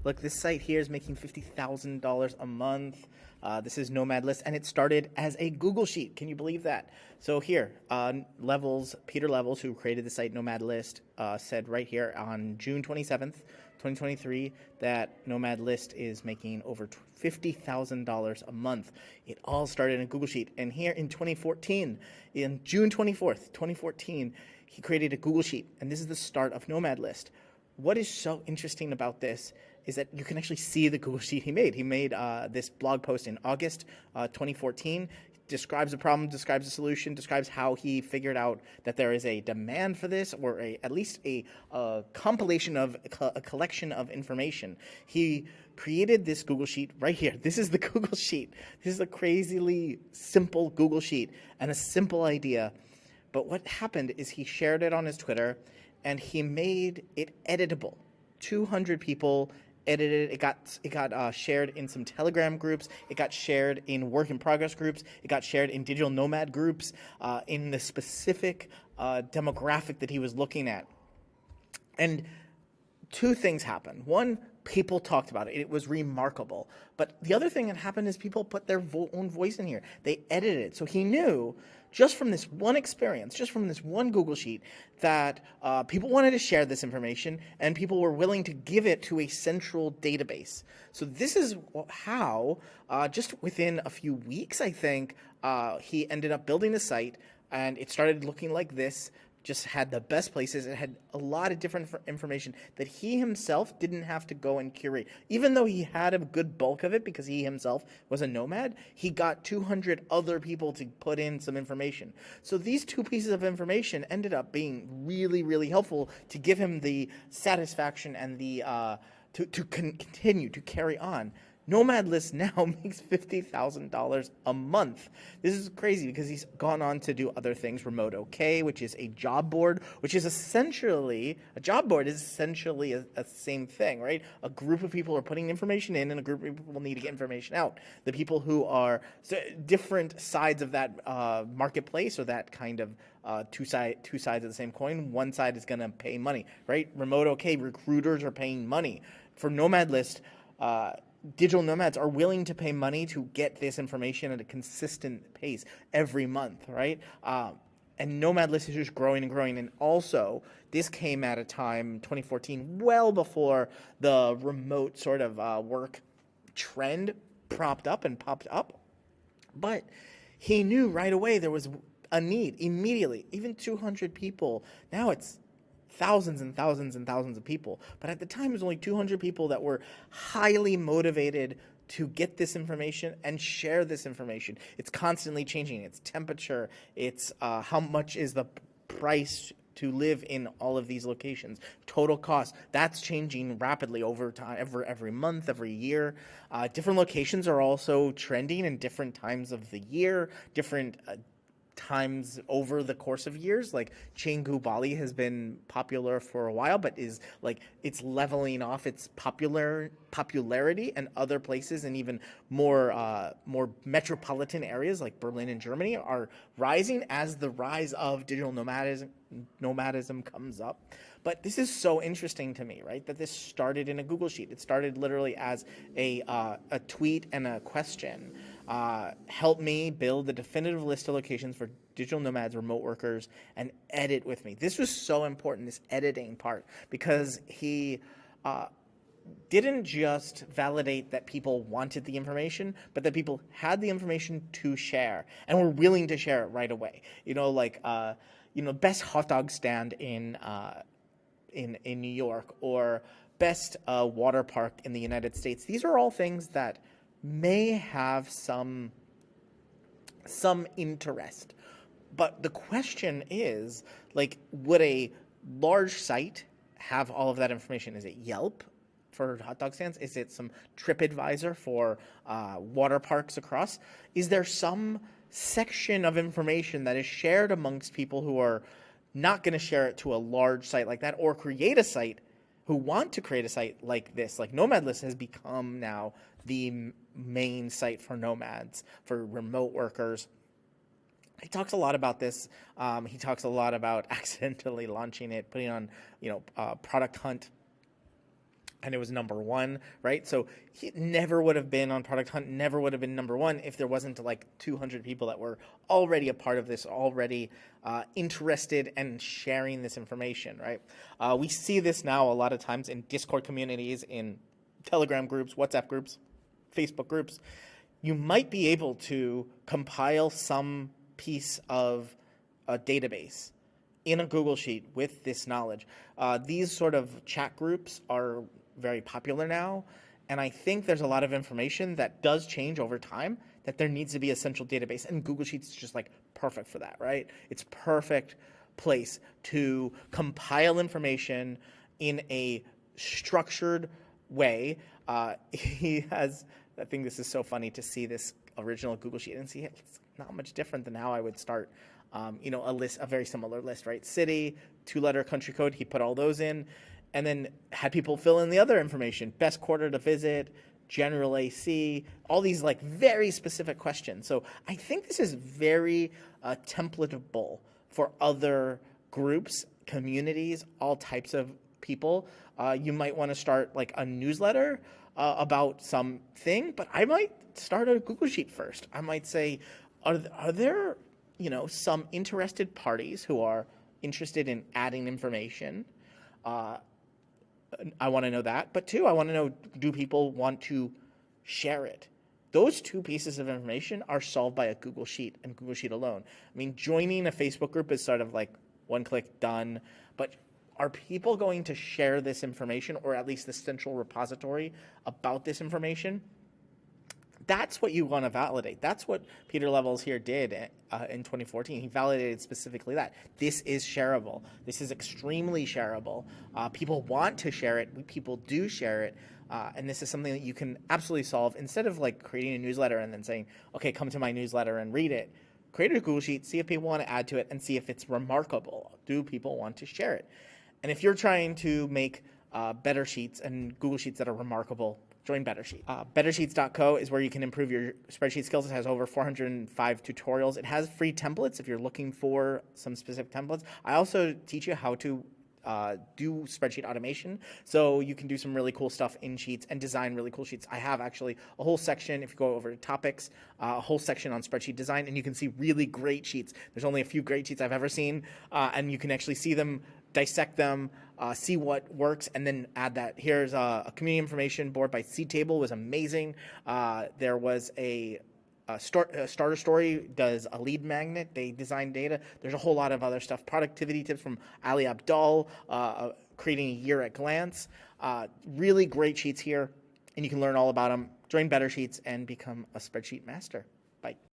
Look, this site here is making $50,000 a month. This is NomadList, and it started as a Google Sheet. Can you believe that? So here, Peter Levels, who created the site NomadList, said right here on June 27th, 2023, that NomadList is making over $50,000 a month. It all started in a Google Sheet. And here in 2014, in June 24th, 2014, he created a Google Sheet, and this is the start of NomadList. What is so interesting about this is that you can actually see the Google Sheet he made. He made this blog post in August 2014, describes the problem, describes the solution, describes how he figured out that there is a demand for this, or at least a compilation of a collection of information. He created this Google Sheet right here. This is the Google Sheet. This is a crazily simple Google Sheet and a simple idea. But what happened is he shared it on his Twitter, and he made it editable. 200 people edited it. It got shared in some Telegram groups. It got shared in work in progress groups. It got shared in digital nomad groups in the specific demographic that he was looking at. And two things happened. One, people talked about it. It was remarkable. But the other thing that happened is people put their own voice in here. They edited it. So he knew just from this one experience, just from this one Google Sheet, that people wanted to share this information and people were willing to give it to a central database. So this is how, just within a few weeks, I think, he ended up building the site, and it started looking like this. Just had the best places. It had a lot of different information that he himself didn't have to go and curate. Even though he had a good bulk of it because he himself was a nomad, he got 200 other people to put in some information. So these two pieces of information ended up being really, really helpful to give him the satisfaction and the to continue to carry on. NomadList now makes $50,000 a month. This is crazy because he's gone on to do other things. Remote OK, which is a job board, which is essentially, a job board is essentially a same thing, right? A group of people are putting information in and a group of people need to get information out. The people who are different sides of that marketplace, or that kind of two sides of the same coin. One side is going to pay money, right? Remote OK, recruiters are paying money. For NomadList, digital nomads are willing to pay money to get this information at a consistent pace every month, right? And NomadList is just growing and growing. And also, this came at a time, 2014, well before the remote sort of work trend propped up and popped up. But he knew right away there was a need immediately. Even 200 people. Now it's thousands and thousands and thousands of people. But at the time, it was only 200 people that were highly motivated to get this information and share this information. It's constantly changing. It's temperature. It's how much is the price to live in all of these locations. Total cost, that's changing rapidly over time, every month, every year. Different locations are also trending in different times of the year, different times over the course of years. Like Canggu, Bali has been popular for a while, but is like it's leveling off its popularity, and other places and even more metropolitan areas like Berlin and Germany are rising as the rise of digital nomadism comes up. But this is so interesting to me, right? That this started in a Google Sheet. It started literally as a tweet and a question. Help me build the definitive list of locations for digital nomads, remote workers, and edit with me. This was so important, this editing part, because he didn't just validate that people wanted the information, but that people had the information to share and were willing to share it right away. Best hot dog stand in New York, or best water park in the United States. These are all things that may have some interest. But the question is, like, would a large site have all of that information? Is it Yelp for hot dog stands? Is it some TripAdvisor for water parks across? Is there some section of information that is shared amongst people who are not going to share it to a large site like that, or create a site, who want to create a site like this? Like NomadList has become now the main site for nomads, for remote workers. He talks a lot about this. He talks a lot about accidentally launching it, putting on, Product Hunt. and it was number one, right? So he never would have been on Product Hunt, never would have been number one if there wasn't like 200 people that were already a part of this, already interested and sharing this information, right? We see this now a lot of times in Discord communities, in Telegram groups, WhatsApp groups, Facebook groups. You might be able to compile some piece of a database in a Google Sheet with this knowledge. These sort of chat groups are very popular now, and I think there's a lot of information that does change over time, that there needs to be a central database, and Google Sheets is just like perfect for that, right? It's perfect place to compile information in a structured way. He has, I think this is so funny to see this original Google Sheet and see it's not much different than how I would start a very similar list, right? City, 2-letter country code, he put all those in, and then had people fill in the other information, best quarter to visit, general AC, all these like very specific questions. So I think this is very templatable for other groups, communities, all types of people. You might want to start like a newsletter about something, but I might start a Google Sheet first. I might say, are there some interested parties who are interested in adding information? I want to know that. But two, I want to know, do people want to share it? Those two pieces of information are solved by a Google Sheet and Google Sheet alone. I mean, joining a Facebook group is sort of like one click done, but are people going to share this information, or at least the central repository about this information? That's what you want to validate. That's what Peter Levels here did in 2014. He validated specifically that. This is shareable. This is extremely shareable. People want to share it. People do share it. And this is something that you can absolutely solve. Instead of like creating a newsletter and then saying, okay, come to my newsletter and read it, create a Google Sheet, see if people want to add to it, and see if it's remarkable. Do people want to share it? And if you're trying to make better sheets and Google Sheets that are remarkable, join BetterSheet. BetterSheets.co is where you can improve your spreadsheet skills. It has over 405 tutorials. It has free templates if you're looking for some specific templates. I also teach you how to do spreadsheet automation, so you can do some really cool stuff in Sheets and design really cool sheets. I have actually a whole section, if you go over to topics, a whole section on spreadsheet design, and you can see really great sheets. There's only a few great sheets I've ever seen, and you can actually see them, dissect them, see what works, and then add that. Here's a community information board by C-Table, was amazing. There was a Starter Story does a lead magnet. They design data. There's a whole lot of other stuff. Productivity tips from Ali Abdal, creating a year at glance. Really great sheets here, and you can learn all about them. Join Better Sheets and become a spreadsheet master. Bye.